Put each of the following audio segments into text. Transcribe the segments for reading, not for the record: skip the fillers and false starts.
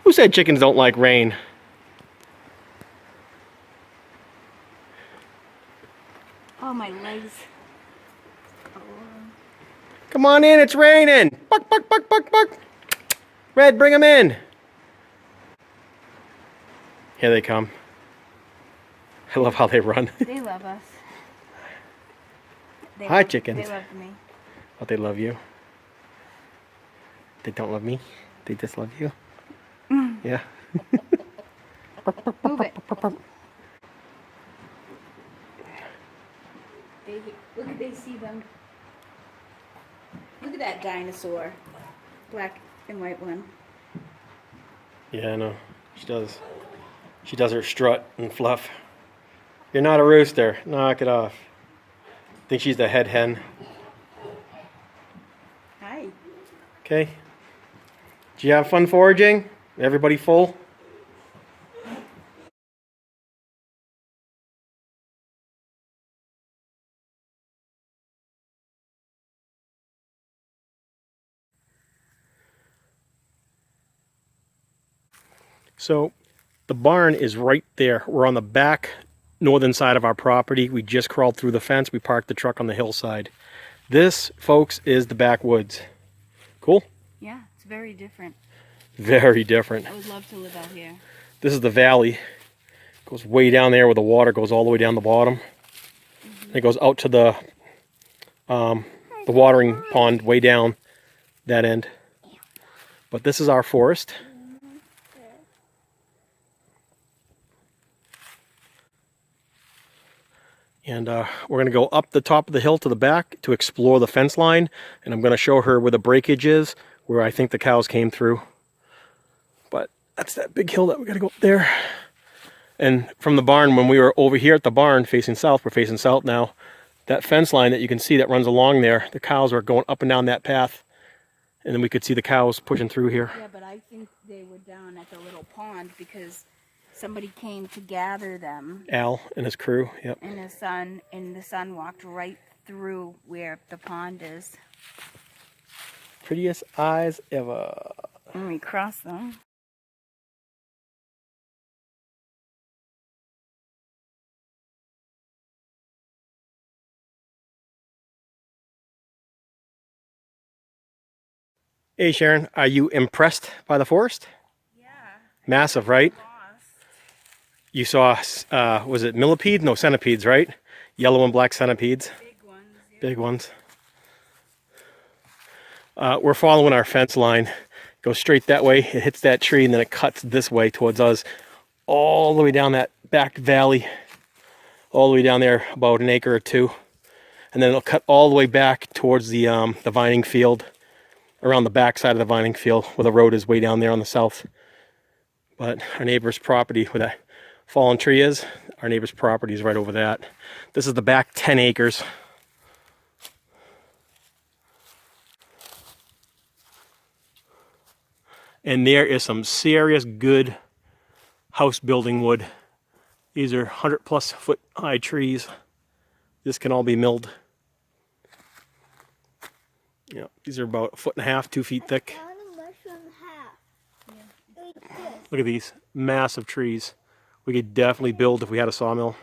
Who said chickens don't like rain? Oh, my legs. Come on in, it's raining. Buck, buck, buck, buck, buck. Red, bring them in. Here they come. I love how they run. They love us. Hi, chickens. They love me. Oh, they love you. They don't love me. They just love you. Yeah. Move it. They see them. Look at that dinosaur. Black and white one. Yeah, I know. She does. She does her strut and fluff. You're not a rooster. Knock it off. I think she's the head hen. Hi. Okay. Did you have fun foraging? Everybody full? So the barn is right there. We're on the back northern side of our property. We just crawled through the fence. We parked the truck on the hillside. This, folks, is the backwoods. Cool? Yeah, it's very different. Very different. I would love to live out here. This is the valley. It goes way down there where the water goes all the way down the bottom. It goes out to the watering pond way down that end. But this is our forest. And we're going to go up the top of the hill to the back to explore the fence line. And I'm going to show her where the breakage is, where I think the cows came through. But that's that big hill that we got to go up there. And from the barn, when we were over here at the barn facing south, we're facing south now. That fence line that you can see that runs along there, the cows are going up and down that path. And then we could see the cows pushing through here. Yeah, but I think they were down at the little pond because somebody came to gather them. Al and his crew, yep. And the sun walked right through where the pond is. Prettiest eyes ever. And we crossed them. Hey Sharon, are you impressed by the forest? Yeah. Massive, right? You saw, was it millipedes? No, centipedes, right? Yellow and black centipedes. Big ones. Yeah. Big ones. We're following our fence line. Goes straight that way. It hits that tree and then it cuts this way towards us. All the way down that back valley. All the way down there, about an acre or two. And then it'll cut all the way back towards the vining field. Around the back side of the vining field where the road is way down there on the south. But our neighbor's property where that fallen tree is, our neighbor's property is right over that. This is the back 10 acres. And there is some serious good house building wood. These are 100+ foot high trees. This can all be milled. Yeah, these are about 1.5 feet, 2 feet thick. Look at these massive trees. We could definitely build if we had a sawmill.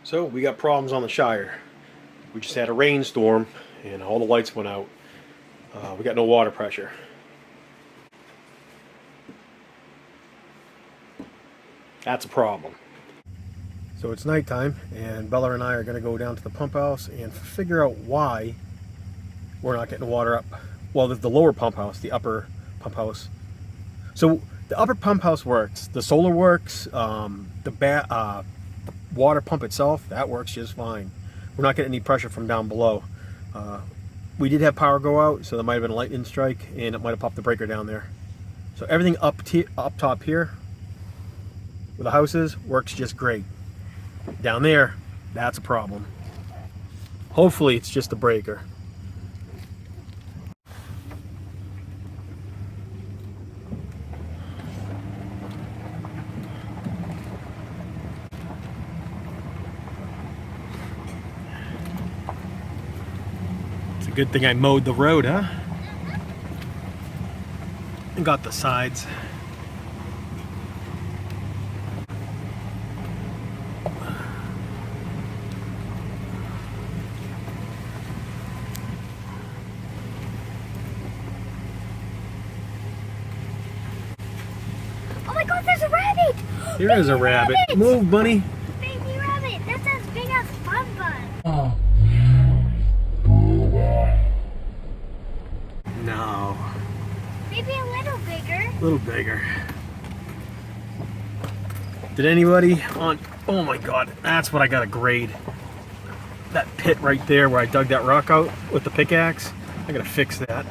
So we got problems on the Shire. We just had a rainstorm and all the lights went out. We got no water pressure. That's a problem. So it's nighttime and Bella and I are going to go down to the pump house and figure out why we're not getting water up. Well, there's the lower pump house, the upper pump house. So the upper pump house works. The solar works. The water pump itself, that works just fine. We're not getting any pressure from down below. We did have power go out, so there might have been a lightning strike and it might have popped the breaker down there. So everything up top here where the house is works just great. Down there, that's a problem. Hopefully it's just the breaker. a good thing I mowed the road, huh? And got the sides. Oh my god, there's a rabbit! There is a rabbit. Move, bunny. Baby rabbit, that's as big as fungal. Oh. No. Maybe a little bigger. A little bigger. Did anybody on... Oh my god, that's what I gotta grade. That pit right there where I dug that rock out with the pickaxe. I gotta fix that.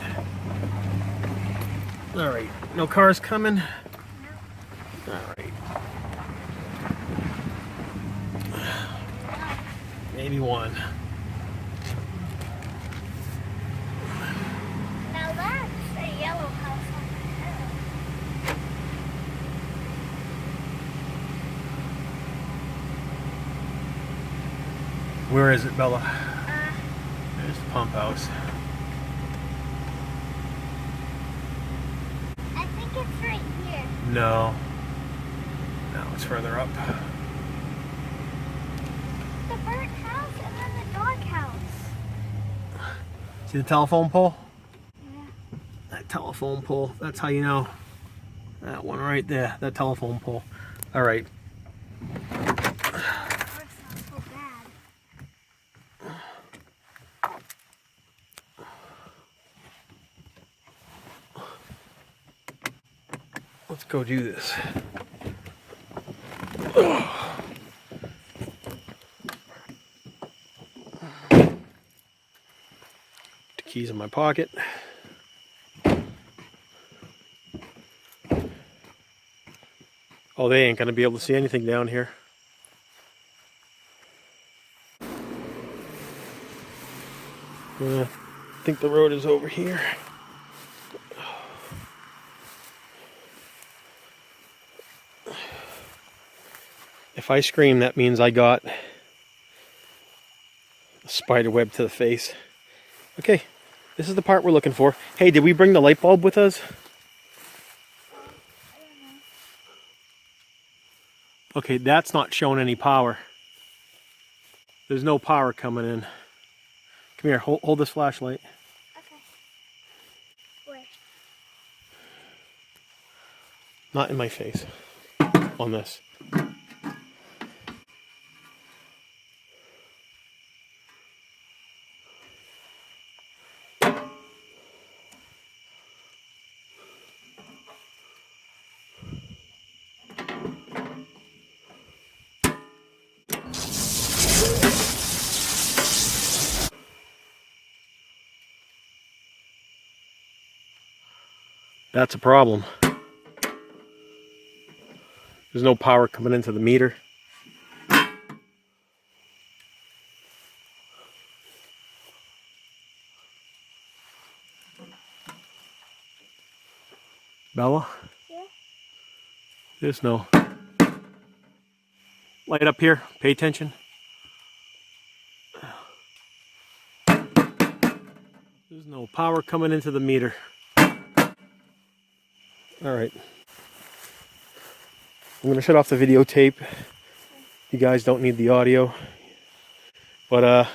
Alright, no cars coming? Alright. Maybe one. Now that's a yellow house on the hill. Where is it, Bella? There's the pump house. I think it's right here. No. No, it's further up. The bird house and then the dog house. See the telephone pole? Yeah. That telephone pole, that's how you know. That one right there, that telephone pole. All right. Let's go do this. The keys in my pocket. Oh, they ain't gonna be able to see anything down here. I think the road is over here. If I scream, that means I got a spider web to the face. Okay, this is the part we're looking for. Hey, did we bring the light bulb with us? Okay, that's not showing any power. There's no power coming in. Come here, hold this flashlight. Okay. Where? Not in my face. On this. That's a problem. There's no power coming into the meter. Bella? Yeah? There's no light up here. Pay attention. There's no power coming into the meter. Alright. I'm going to shut off the videotape. You guys don't need the audio. But,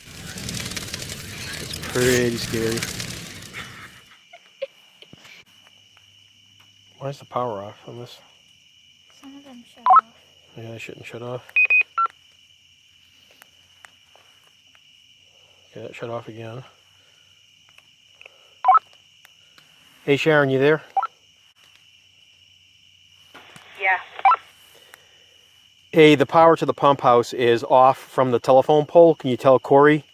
it's pretty scary. Why is the power off on this? Some of them shut off. Yeah, I shouldn't shut off. Okay, that shut off again. Hey Sharon, you there? Yeah. Hey, the power to the pump house is off from the telephone pole. Can you tell Corey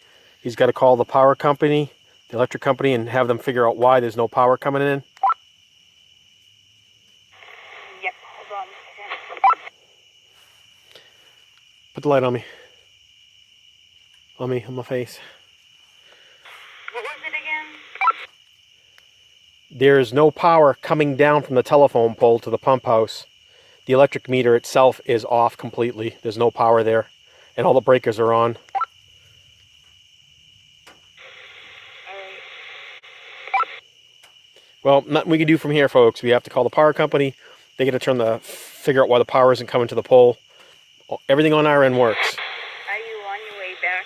he's got to call the power company, the electric company, and have them figure out why there's no power coming in? Yep, hold on a second. Put the light on me. On me, on my face. What was it again? There's no power coming down from the telephone pole to the pump house. The electric meter itself is off completely. There's no power there. And all the breakers are on. Well, nothing we can do from here, folks. We have to call the power company. They got to figure out why the power isn't coming to the pole. Everything on our end works. Are you on your way back?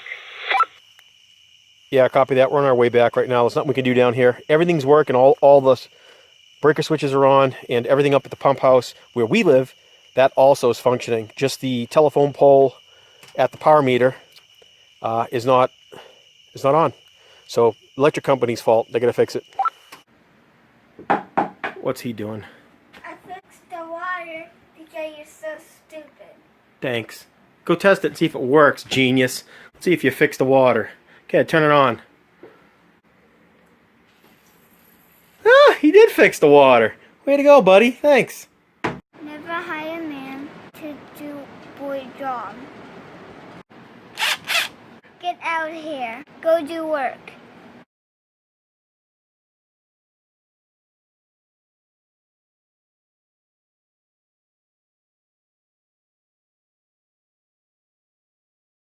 Yeah, copy that. We're on our way back right now. There's nothing we can do down here. Everything's working. All the breaker switches are on, and everything up at the pump house where we live, that also is functioning. Just the telephone pole at the power meter is not on. So electric company's fault. They got to fix it. What's he doing? I fixed the water because you're so stupid. Thanks. Go test it and see if it works, genius. Let's see if you fix the water. Okay, turn it on. Ah, he did fix the water. Way to go, buddy. Thanks. Never hire a man to do boy job. Get out of here. Go do work.